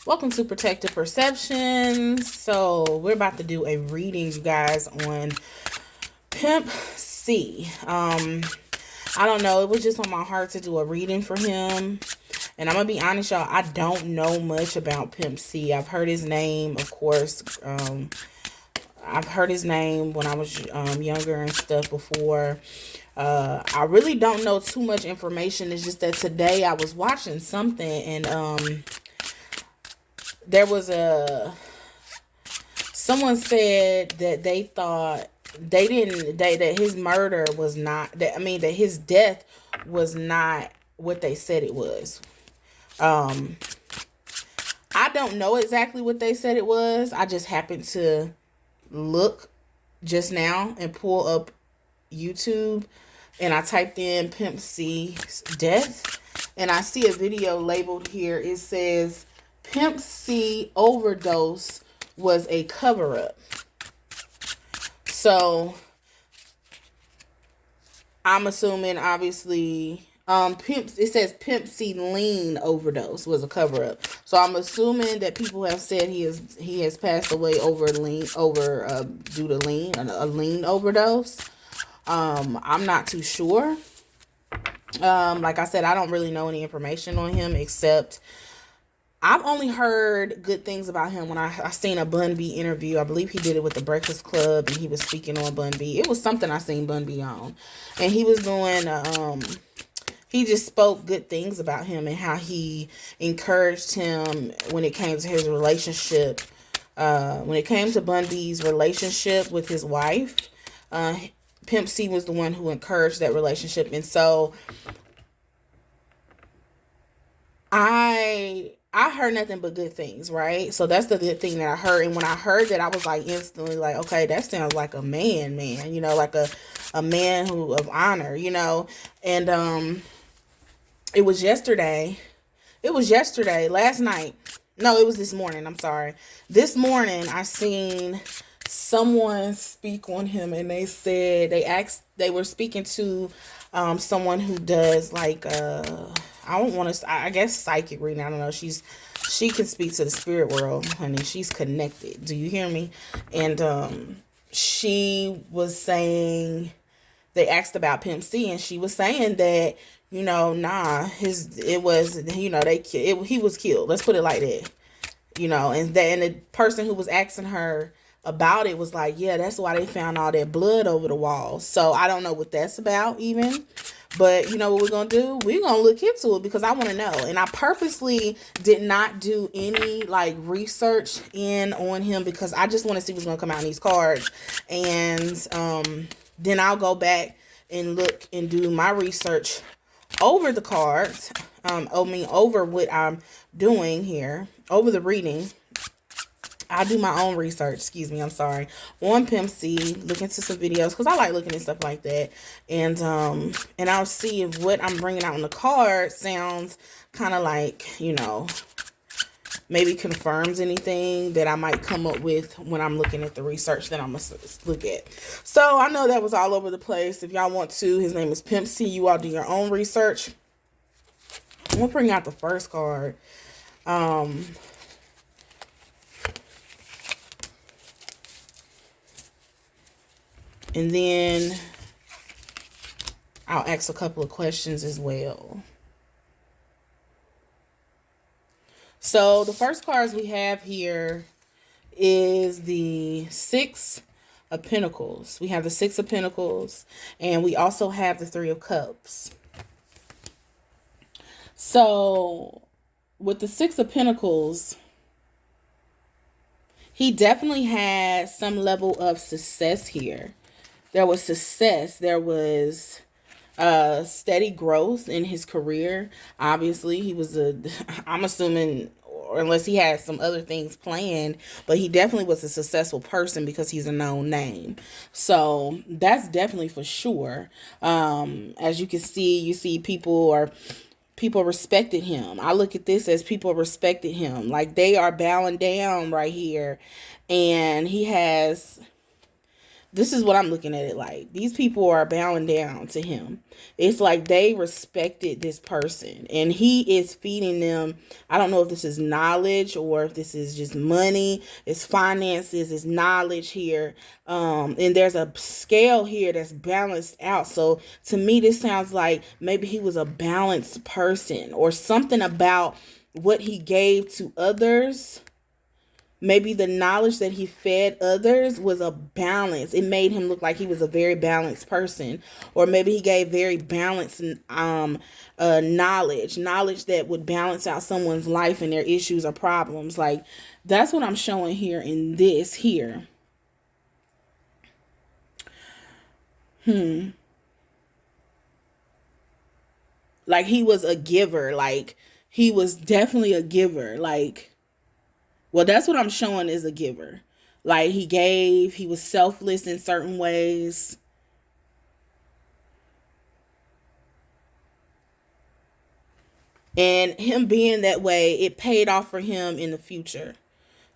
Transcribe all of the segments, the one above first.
Welcome to Protective Perceptions. So we're about to do a reading, you guys, on Pimp C. I don't know. It was just on my heart to do a reading for him. And I'm going to be honest, y'all. I don't know much about Pimp C. I've heard his name, of course. I've heard his name when I was younger and stuff before. I really don't know too much information. It's just that today I was watching something and there was someone said that they thought that his murder was not that his death was not what they said it was. I don't know exactly what they said it was. I just happened to look just now and pull up YouTube, and I typed in Pimp C's death, and I see a video labeled here. It says Pimp C overdose was a cover-up. So I'm assuming, obviously, it says Pimp C lean overdose was a cover-up. So I'm assuming that people have said he has passed away due to a lean overdose. I'm not too sure. Like I said, I don't really know any information on him, except I've only heard good things about him when I seen a Bun B interview. I believe he did it with the Breakfast Club, and he was speaking on Bun B. It was something I seen Bun B on, and he was doing. He just spoke good things about him and how he encouraged him when it came to his relationship. When it came to Bun B's relationship with his wife, Pimp C was the one who encouraged that relationship, and so I heard nothing but good things, right? So that's the good thing that I heard. And when I heard that, I was like instantly like, okay, that sounds like a man, like a man of honor, And it was yesterday. Last night. No, it was this morning. I'm sorry. This morning I seen someone speak on him, and they said they were speaking to someone who does like I don't want to. I guess psychic reading. I don't know. She can speak to the spirit world, honey. She's connected. Do you hear me? And she was saying they asked about Pimp C, and she was saying that he was killed. Let's put it like that. And the person who was asking her about it was like, yeah, that's why they found all that blood over the wall. So I don't know what that's about even. But you know what we're going to do? We're going to look into it because I want to know. And I purposely did not do any research on him because I just want to see what's going to come out in these cards. And then I'll go back and look and do my research over the cards. Over what I'm doing here, over the reading. I'll do my own research, on Pimp C, look into some videos, because I like looking at stuff like that, and I'll see if what I'm bringing out on the card sounds kind of maybe confirms anything that I might come up with when I'm looking at the research that I'm going to look at. So I know that was all over the place. If y'all want to, his name is Pimp C. You all do your own research. I'm going to bring out the first card. And then I'll ask a couple of questions as well. So the first cards we have here is the Six of Pentacles. We have the Six of Pentacles, and we also have the Three of Cups. So with the Six of Pentacles, he definitely had some level of success here. There was success. There was steady growth in his career. Obviously, I'm assuming, or unless he had some other things planned, but he definitely was a successful person because he's a known name. So that's definitely for sure. As you can see, people respected him. I look at this as people respected him. Like they are bowing down right here. And he has This is what I'm looking at it like. These people are bowing down to him. It's like they respected this person and he is feeding them. I don't know if this is knowledge or if this is just money, it's finances, it's knowledge here. And there's a scale here that's balanced out. So to me, this sounds like maybe he was a balanced person or something about what he gave to others. Maybe the knowledge that he fed others was a balance. It made him look like he was a very balanced person. Or maybe he gave very balanced knowledge that would balance out someone's life and their issues or problems. Like, that's what I'm showing here in this here. Like, he was a giver. Like, he was definitely a giver. Like, well, that's what I'm showing is a giver. Like, he gave, he was selfless in certain ways. And him being that way, it paid off for him in the future.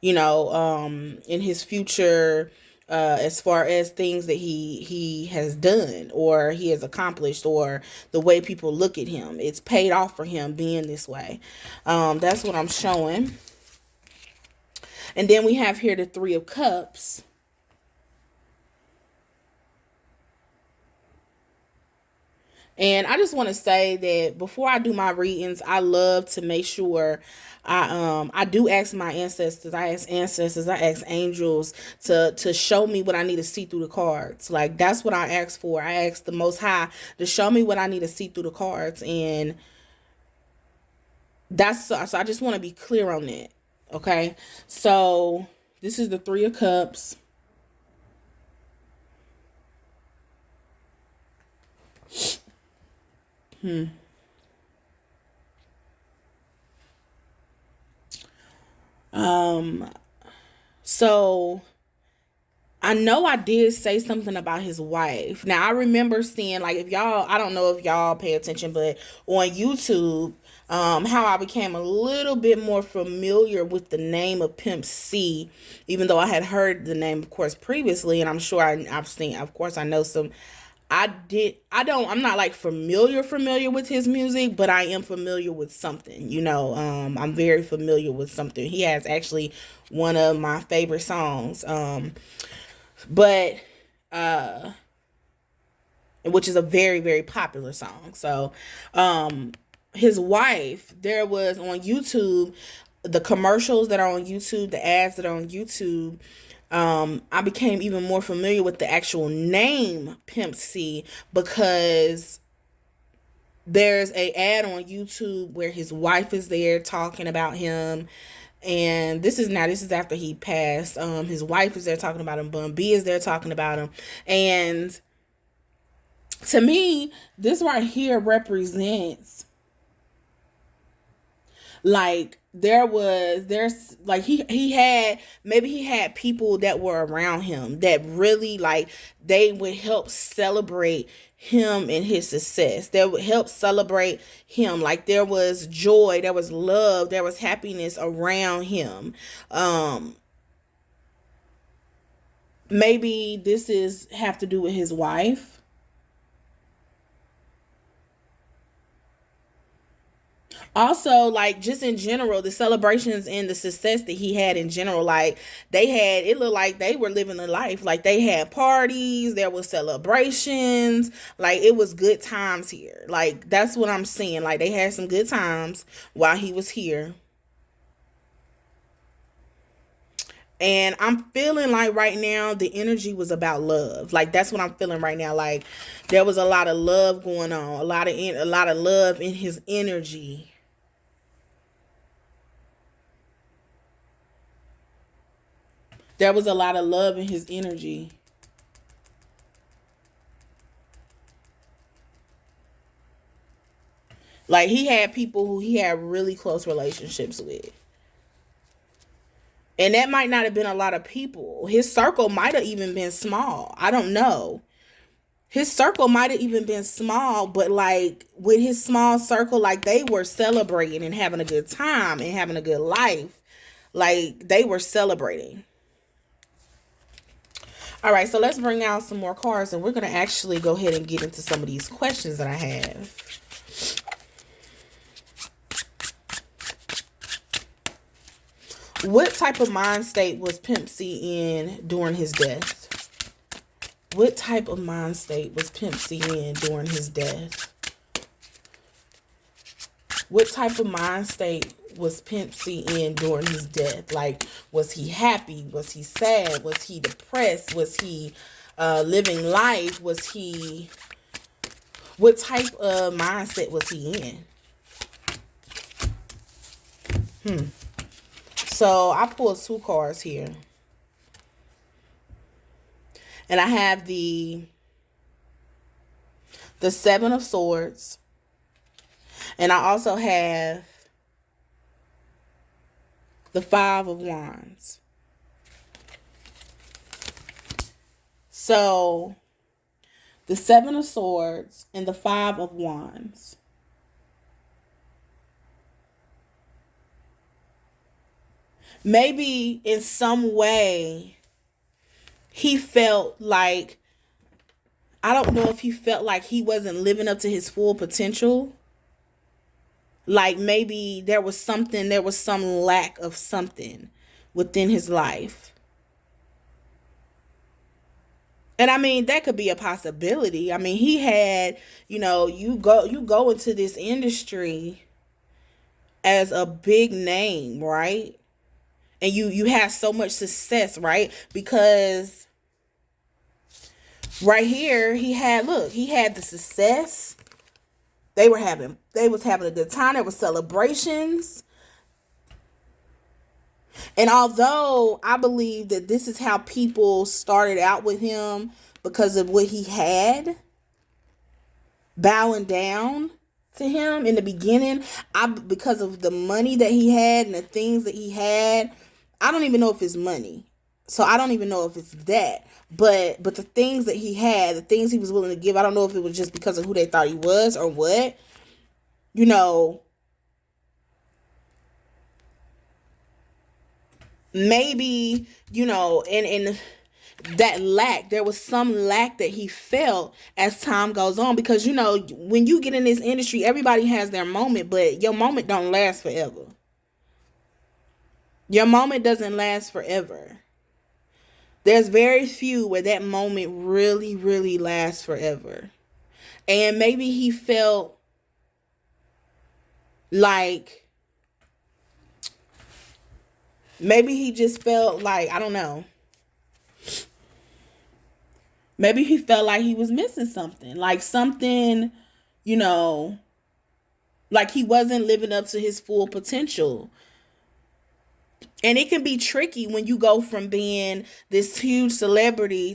In his future, as far as things that he has done or he has accomplished or the way people look at him. It's paid off for him being this way. That's what I'm showing. And then we have here the Three of Cups. And I just want to say that before I do my readings, I love to make sure I do ask my ancestors, I ask angels to show me what I need to see through the cards. Like, that's what I ask for. I ask the Most High to show me what I need to see through the cards. And so I just want to be clear on that. Okay, so this is the Three of Cups. So I know I did say something about his wife. Now I remember seeing, like, if y'all, I don't know if y'all pay attention, but on YouTube, how I became a little bit more familiar with the name of Pimp C, even though I had heard the name, of course, previously, and I'm sure I've seen, of course, I know some. I'm not like familiar with his music, but I am familiar with something, I'm very familiar with something. He has actually one of my favorite songs, but, which is a very, very popular song. So, his wife, there was on YouTube, the commercials that are on YouTube, the ads that are on YouTube, I became even more familiar with the actual name Pimp C because there's a ad on YouTube where his wife is there talking about him. And this is after he passed. His wife is there talking about him. Bun B is there talking about him. And to me, this right here represents, like, there's like he had people that were around him that really, like, they would help celebrate him and his success. They would help celebrate him. Like, there was joy, there was love, there was happiness around him. Maybe this is have to do with his wife. Also, like, just in general, the celebrations and the success that he had in general, like, it looked like they were living a life. Like, they had parties, there was celebrations, like, it was good times here. Like, that's what I'm seeing. Like, they had some good times while he was here. And I'm feeling like right now the energy was about love. Like, that's what I'm feeling right now. Like, there was a lot of love going on, a lot of love in his energy. There was a lot of love in his energy. Like, he had people who he had really close relationships with. And that might not have been a lot of people. His circle might have even been small. I don't know. His circle might have even been small, but, like, with his small circle, like, they were celebrating and having a good time and having a good life. Like, they were celebrating. All right, so let's bring out some more cards, and we're going to actually go ahead and get into some of these questions that I have. What type of mind state was Pimp C in during his death? What type of mind state was Pimp C in during his death? What type of mind state was Pimp C in during his death? Like, was he happy? Was he sad? Was he depressed? Was he living life? Was he... What type of mindset was he in? So I pulled 2 cards here. And I have the 7 of Swords. And I also have the 5 of Wands. So the 7 of Swords and the 5 of Wands. Maybe in some way he felt like, I don't know if he felt like he wasn't living up to his full potential. Like maybe there was some lack of something within his life. And I mean, that could be a possibility. I mean, he had, you go into this industry as a big name, right? And you have so much success, right? Because right here, he had the success. They was having a good time. There were celebrations. And although I believe that this is how people started out with him because of what he had, bowing down to him in the beginning, because of the money that he had and the things that he had, I don't even know if it's money. So I don't even know if it's that. But the things that he had, the things he was willing to give, I don't know if it was just because of who they thought he was or what. Maybe, and that lack, there was some lack that he felt as time goes on, because when you get in this industry, everybody has their moment, but your moment don't last forever. Your moment doesn't last forever. There's very few where that moment really, really lasts forever. And maybe he felt like, maybe he just felt like, I don't know. Maybe he felt like he was missing something. Like something, like he wasn't living up to his full potential. And it can be tricky when you go from being this huge celebrity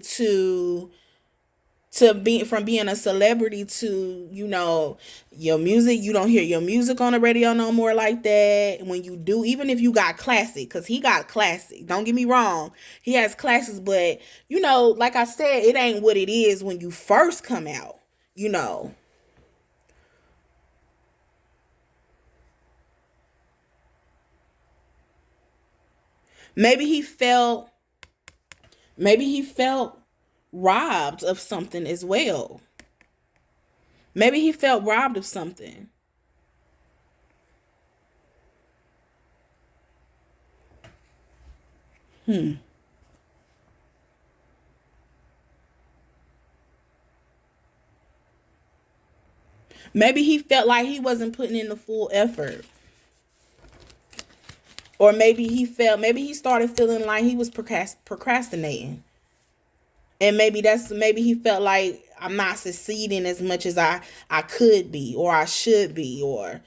from being a celebrity to, your music. You don't hear your music on the radio no more like that. When you do, even if you got classic, because he got classic. Don't get me wrong. He has classics, but, like I said, it ain't what it is when you first come out, Maybe he felt robbed of something as well. Maybe he felt robbed of something. Maybe he felt like he wasn't putting in the full effort. Or maybe he started feeling like he was procrastinating. And maybe he felt like, I'm not succeeding as much as I could be, or I should be, or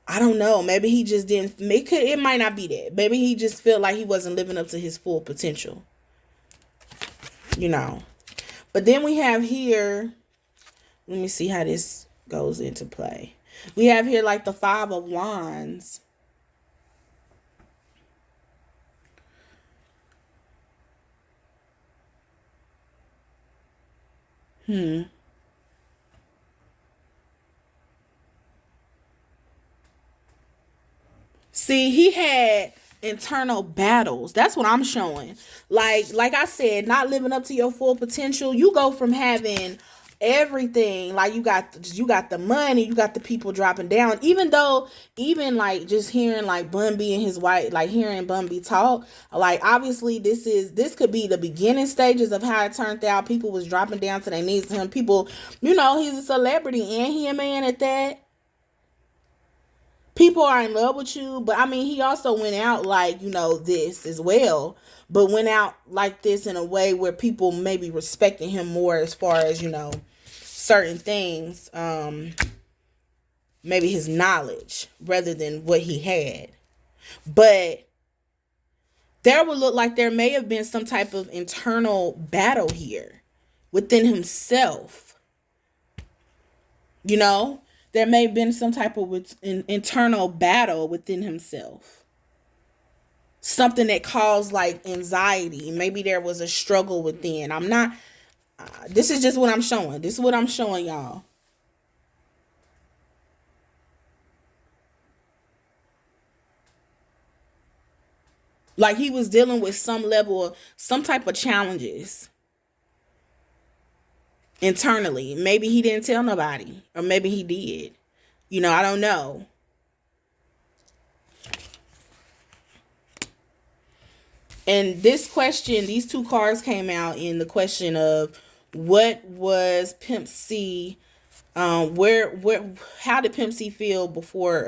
I don't know. Maybe he just didn't. It might not be that. Maybe he just felt like he wasn't living up to his full potential. But then we have here, let me see how this goes into play. We have here like the 5 of Wands. See, he had internal battles. That's what I'm showing. Like I said, not living up to your full potential. You go from having everything, like you got the money, you got the people dropping down, even though, even like just hearing like Bun B and his wife, like hearing Bun B talk, like obviously this could be the beginning stages of how it turned out. People was dropping down to their knees to him. People, you know, he's a celebrity and he a man at that. People are in love with you, but I mean, he also went out like, you know, this as well, but went out like this in a way where people maybe respecting him more as far as, you know, certain things, maybe his knowledge rather than what he had. But there would look like there may have been some type of internal battle here within himself. You know, there may have been some type of internal battle within himself. Something that caused like anxiety. Maybe there was a struggle within. I'm not, this is just what I'm showing. This is what I'm showing y'all. Like he was dealing with some level of some type of challenges internally. Maybe he didn't tell nobody, or maybe he did. You know, I don't know. And this question, these two cards came out in the question of what was Pimp C, where, how did Pimp C feel before,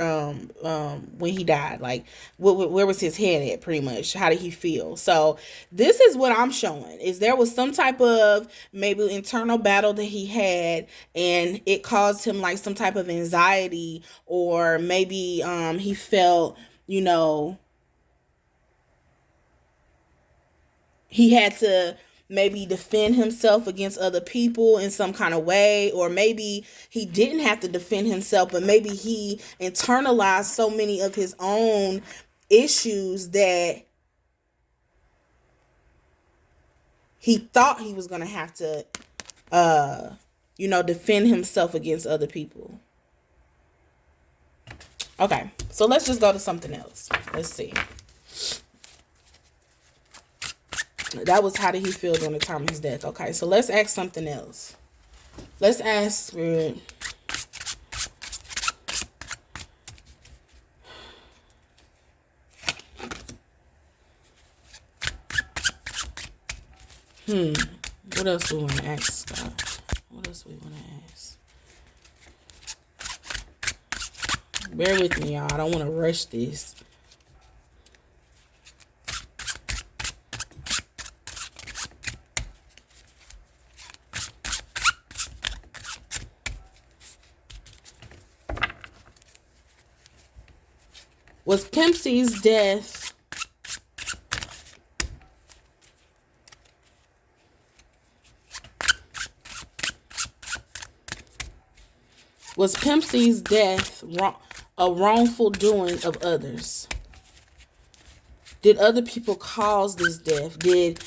when he died? Like, where was his head at, pretty much? How did he feel? So this is what I'm showing, is there was some type of maybe internal battle that he had, and it caused him like some type of anxiety, or maybe, he felt, you know, he had to maybe defend himself against other people in some kind of way, or maybe he didn't have to defend himself, but maybe he internalized so many of his own issues that he thought he was going to have to, you know, defend himself against other people. Okay, so let's just go to something else. Let's see. That was how did he feel during the time of his death. Okay, so let's ask something else. Let's ask Spirit. What else we want to ask, Scott? What else we want to ask? Bear with me, y'all. I don't want to rush this. Was Pimp C's death a wrongful doing of others? Did other people cause this death? Did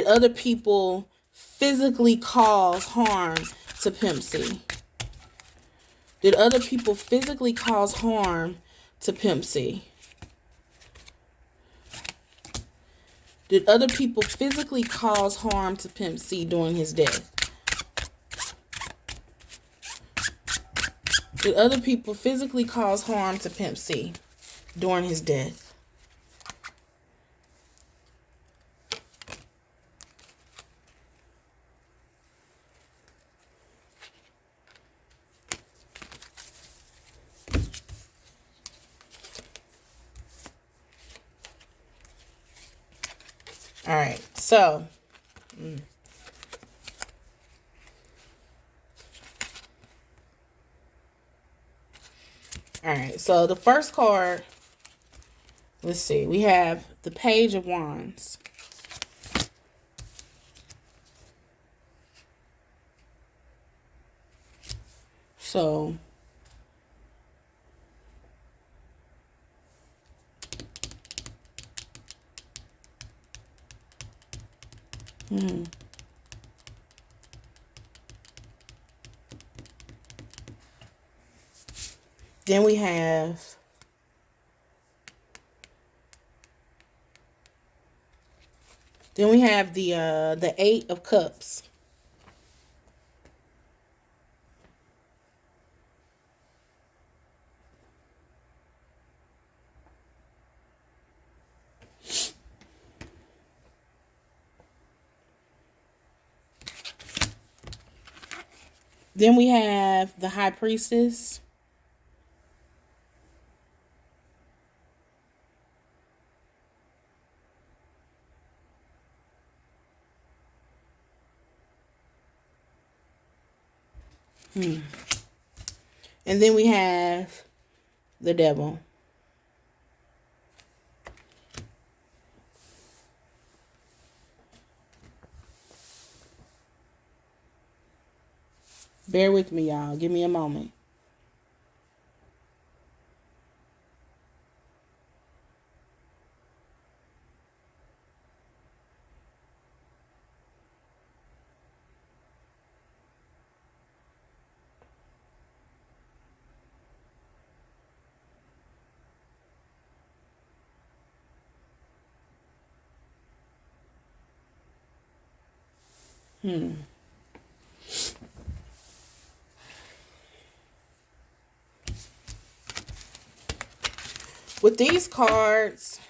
other people physically cause harm to Pimp C? Did other people physically cause harm to Pimp C? Did other people physically cause harm to Pimp C during his death? Did other people physically cause harm to Pimp C during his death? All right, so all right, so the first card, let's see, we have the Page of Wands. So then we have Then we have the Eight of Cups. Then we have the High Priestess. And then we have the Devil. Bear with me, y'all. Give me a moment. With these cards,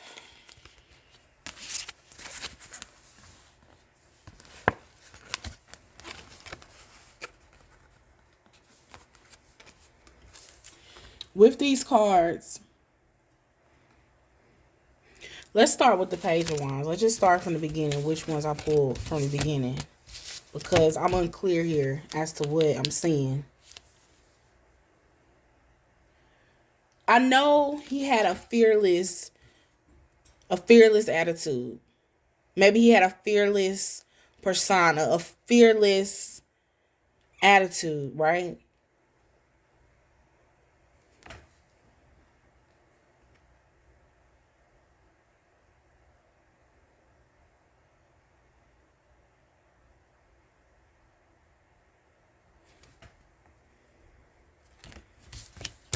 let's start with the Page of Wands. Let's just start from the beginning, which ones I pulled from the beginning, because I'm unclear here as to what I'm seeing. I know he had a fearless attitude. Maybe he had a fearless persona, a fearless attitude, right?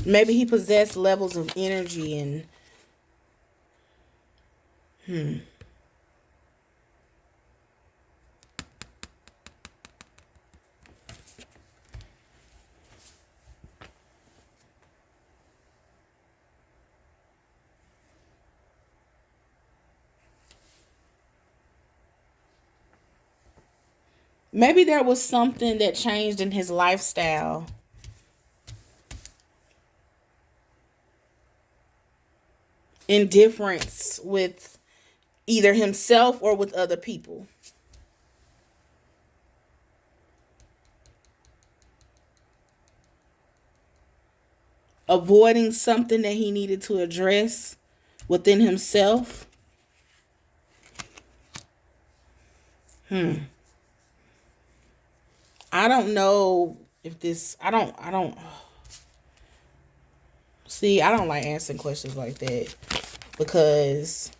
Maybe he possessed levels of energy and maybe there was something that changed in his lifestyle. Indifference with either himself or with other people. Avoiding something that he needed to address within himself. I don't know if this, I don't, see, I don't like answering questions like that because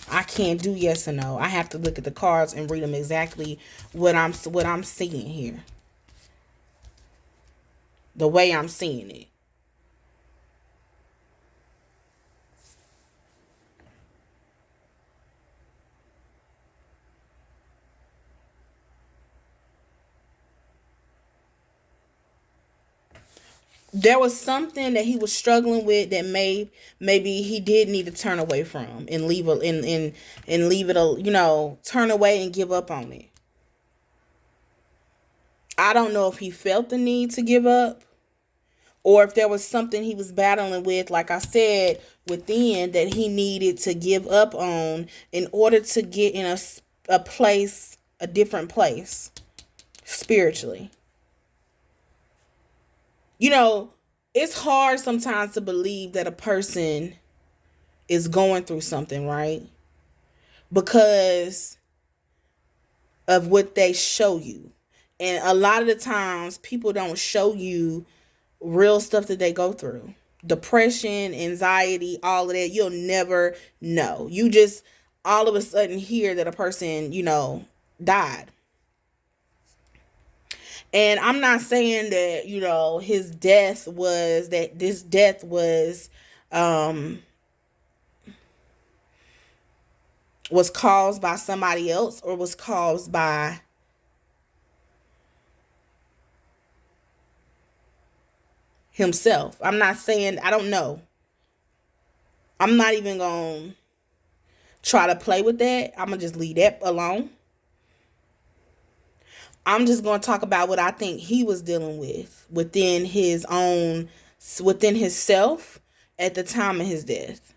I can't do yes or no. I have to look at the cards and read them exactly what I'm seeing here. The way I'm seeing it. There was something that he was struggling with that maybe he did need to turn away from and leave it and leave it turn away and give up on it. I don't know if he felt the need to give up or if there was something he was battling with, like I said, within that he needed to give up on in order to get in a place, a different place spiritually. You know, it's hard sometimes to believe that a person is going through something, right? Because of what they show you. And a lot of the times people don't show you real stuff that they go through. Depression, anxiety, all of that, you'll never know. You just all of a sudden hear that a person, died. And I'm not saying that, his death was that this death was um was caused by somebody else or was caused by himself. I'm not saying, I don't know. I'm not even going to try to play with that. I'm going to just leave that alone. I'm just going to talk about what I think he was dealing with within his self at the time of his death,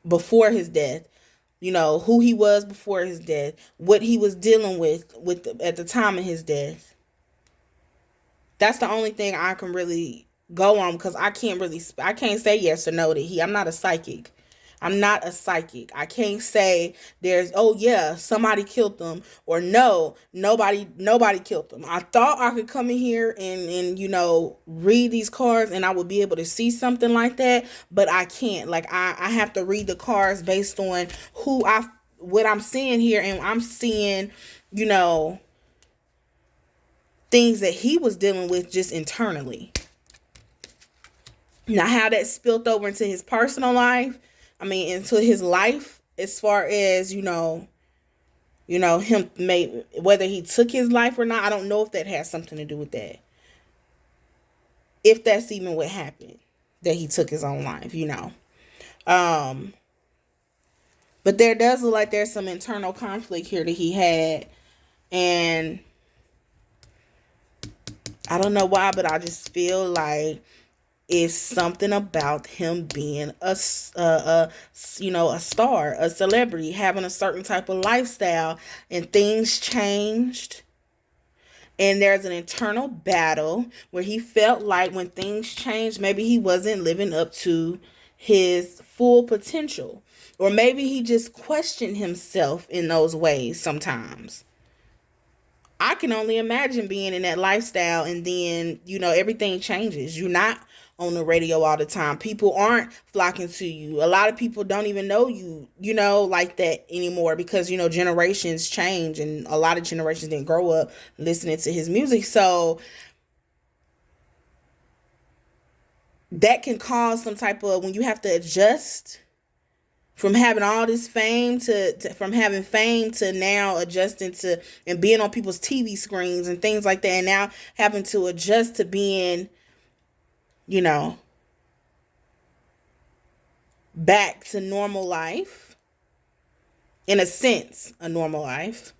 before his death. Who he was before his death, what he was dealing with at the time of his death. That's the only thing I can really go on, because I can't say yes or no to I'm not a psychic. I'm not a psychic. I can't say there's, oh yeah, somebody killed them, or no, nobody killed them. I thought I could come in here and read these cards and I would be able to see something like that, but I can't. Like I have to read the cards based on what I'm seeing here, and I'm seeing, things that he was dealing with just internally. Now, how that spilled over into his personal life, into his life, as far as, him whether he took his life or not, I don't know if that has something to do with that. If that's even what happened, that he took his own life, But there does look like there's some internal conflict here that he had. And I don't know why, but I just feel like it's something about him being a star, a celebrity, having a certain type of lifestyle, and things changed. And there's an internal battle where he felt like when things changed, maybe he wasn't living up to his full potential. Or maybe he just questioned himself in those ways sometimes. I can only imagine being in that lifestyle, and then, everything changes. You're not on the radio all the time. People aren't flocking to you. A lot of people don't even know you, like that anymore, because, generations change, and a lot of generations didn't grow up listening to his music. So that can cause some type of, when you have to adjust from having all this fame from having fame to now adjusting to and being on people's TV screens and things like that, and now having to adjust to being, back to normal life, in a sense, a normal life,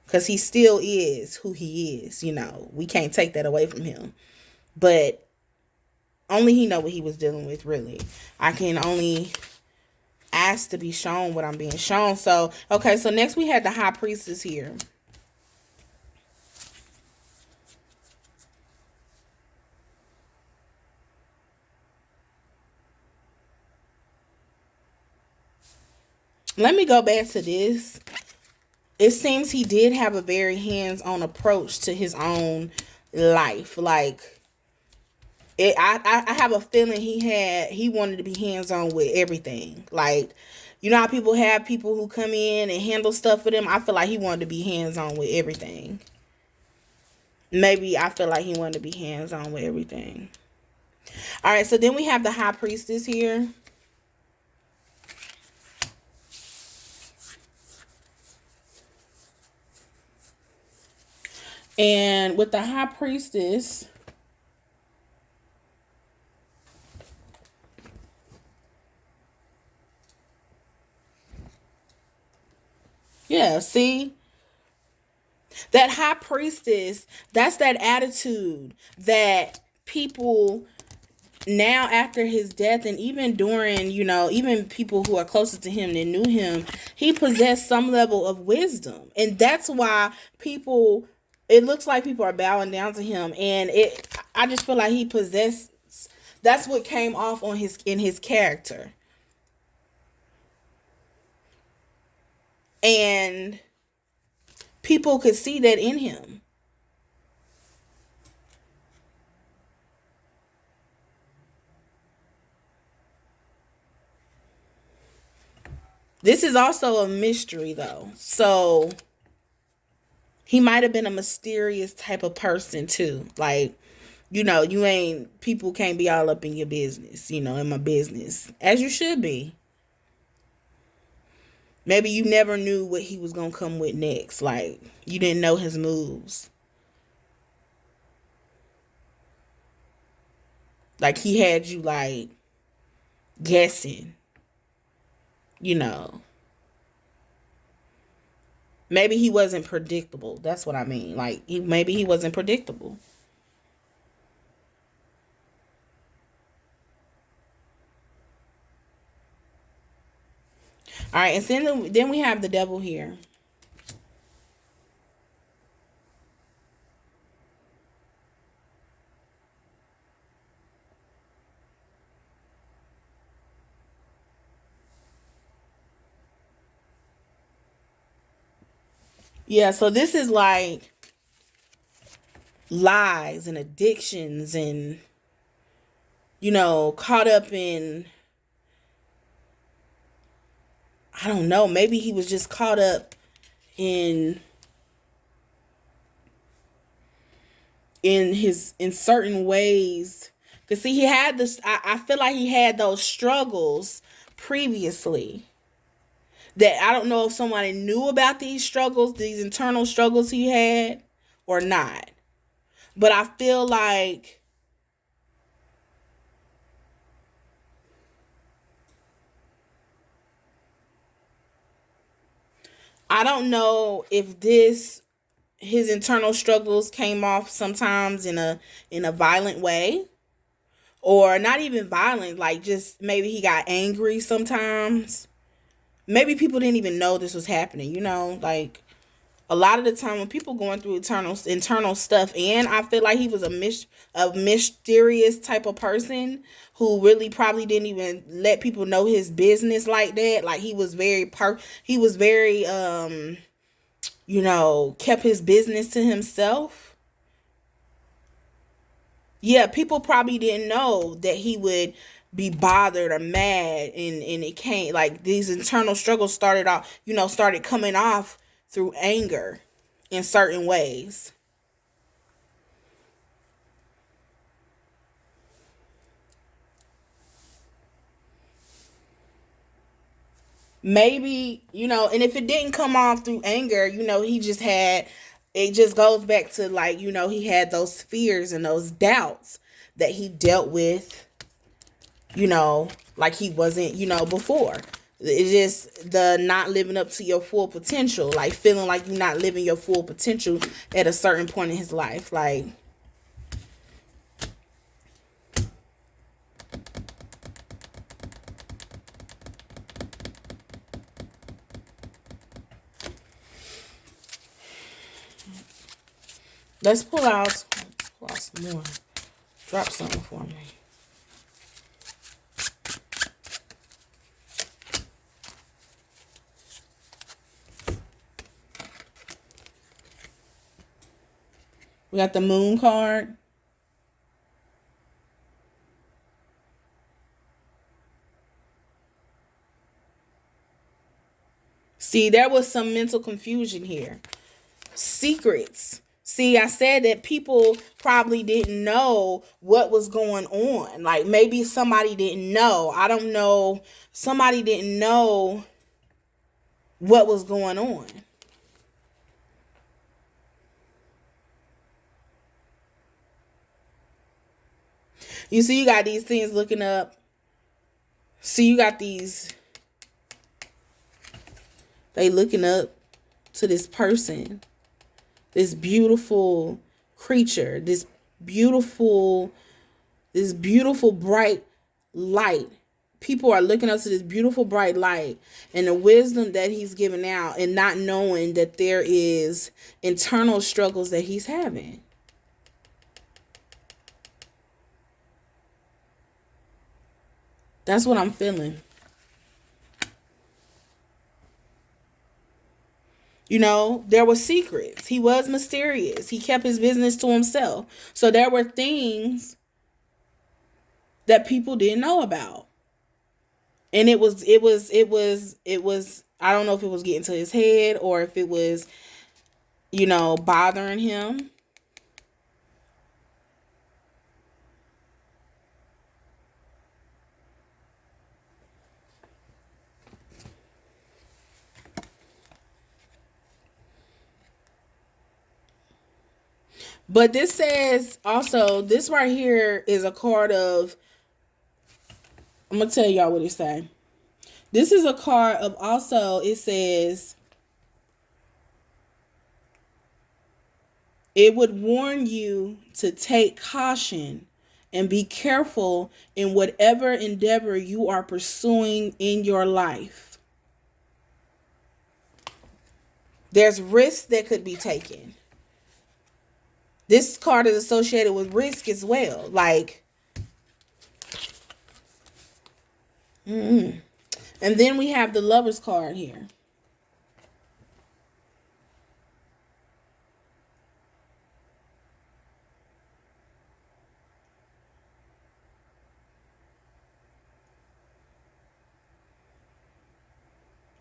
because he still is who he is. We can't take that away from him, but only he know what he was dealing with, really. I can only ask to be shown what I'm being shown. So, okay, so next we had the High Priestess here. Let me go back to this. It seems he did have a very hands-on approach to his own life. Like, I have a feeling he wanted to be hands-on with everything. Like, how people have people who come in and handle stuff for them? I feel like he wanted to be hands-on with everything. Maybe I feel like he wanted to be hands-on with everything. All right, so then we have the High Priestess here. And with the High Priestess, yeah, see? That High Priestess, that's that attitude that people now, after his death, and even during, even people who are closer to him than knew him, he possessed some level of wisdom. And that's why it looks like people are bowing down to him. And I just feel like he possessed, that's what came off in his character. And people could see that in him. This is also a mystery, though. So he might have been a mysterious type of person, too. Like, people can't be all up in your business, in my business, as you should be. Maybe you never knew what he was going to come with next. Like, you didn't know his moves. Like, he had you, like, guessing, you know. Maybe he wasn't predictable. That's what I mean. Like, maybe he wasn't predictable. All right, and then we have the devil here. Yeah, so this is like lies and addictions and, you know, caught up in, I don't know, maybe he was just caught up in in certain ways. Because see, he had this, I feel like he had those struggles previously that I don't know if somebody knew about these struggles, these internal struggles he had or not. But I feel like I don't know if this his internal struggles came off sometimes in a violent way, or not even violent, like just maybe he got angry sometimes. Maybe people didn't even know this was happening, you know, like a lot of the time when people going through internal stuff, and I feel like he was a mysterious type of person who really probably didn't even let people know his business like that. Like he was very you know, kept his business to himself. Yeah, people probably didn't know that he would be bothered or mad, and it can't, like, these internal struggles started off, you know, started coming off through anger in certain ways. Maybe, you know, and if it didn't come off through anger, you know, he just had, it just goes back to, like, you know, he had those fears and those doubts that he dealt with, you know, like he wasn't, you know, before. It's just the not living up to your full potential, like feeling like you're not living your full potential at a certain point in his life. Like, let's pull out some more. Drop something for me. We got the moon card. See, there was some mental confusion here. Secrets. See, I said that people probably didn't know what was going on. Like, maybe somebody didn't know. I don't know. Somebody didn't know what was going on. You see, you got these things looking up. See, you got these, they looking up to this person, this beautiful creature, beautiful, this beautiful bright light. People are looking up to this beautiful bright light and the wisdom that he's giving out, and not knowing that there is internal struggles that he's having. That's what I'm feeling. You know, there were secrets. He was mysterious. He kept his business to himself. So there were things that people didn't know about. And it was I don't know if it was getting to his head or if it was, you know, bothering him. But this says also, this right here is a card of, I'm going to tell y'all what it say. This is a card of also, it says, it would warn you to take caution and be careful in whatever endeavor you are pursuing in your life. There's risks that could be taken. This card is associated with risk as well. Like, and then we have the Lover's card here.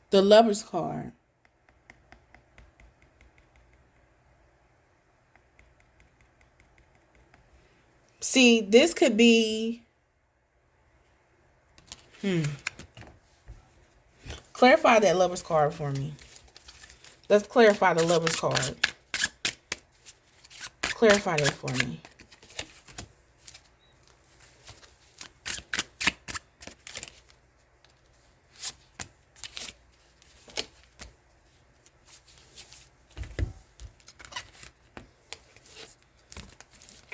The Lover's card. See, this could be... Clarify that Lover's card for me. Let's clarify the Lover's card. Clarify that for me.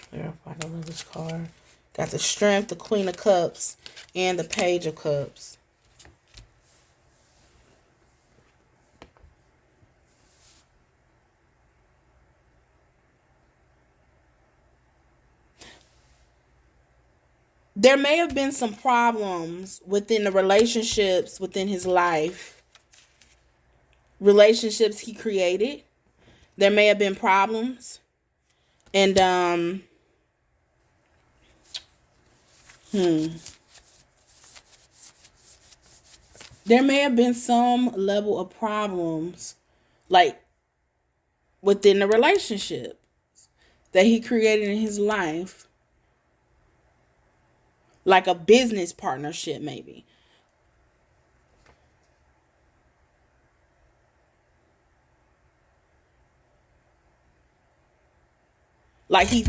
Clarify the Lover's card. Got the Strength, the Queen of Cups, and the Page of Cups. There may have been some problems within the relationships within his life. Relationships he created. There may have been problems. And there may have been some level of problems, like within the relationship that he created in his life. Like a business partnership, maybe. Like he,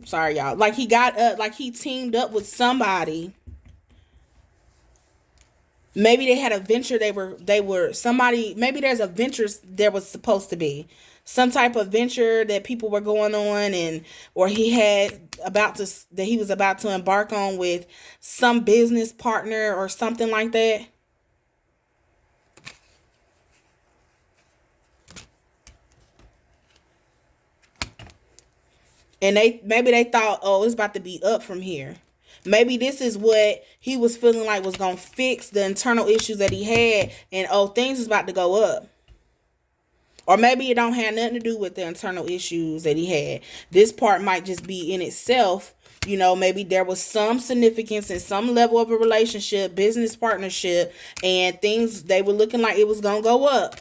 sorry y'all. Like he got like he teamed up with somebody. Maybe they had a venture. They were somebody. Maybe there's a venture there was supposed to be some type of venture that people were going on, and or he was about to embark on with some business partner or something like that. And maybe they thought, oh, it's about to be up from here. Maybe this is what he was feeling like was going to fix the internal issues that he had. And, oh, things is about to go up. Or maybe it don't have nothing to do with the internal issues that he had. This part might just be in itself. You know, maybe there was some significance in some level of a relationship, business partnership, and things, they were looking like it was going to go up.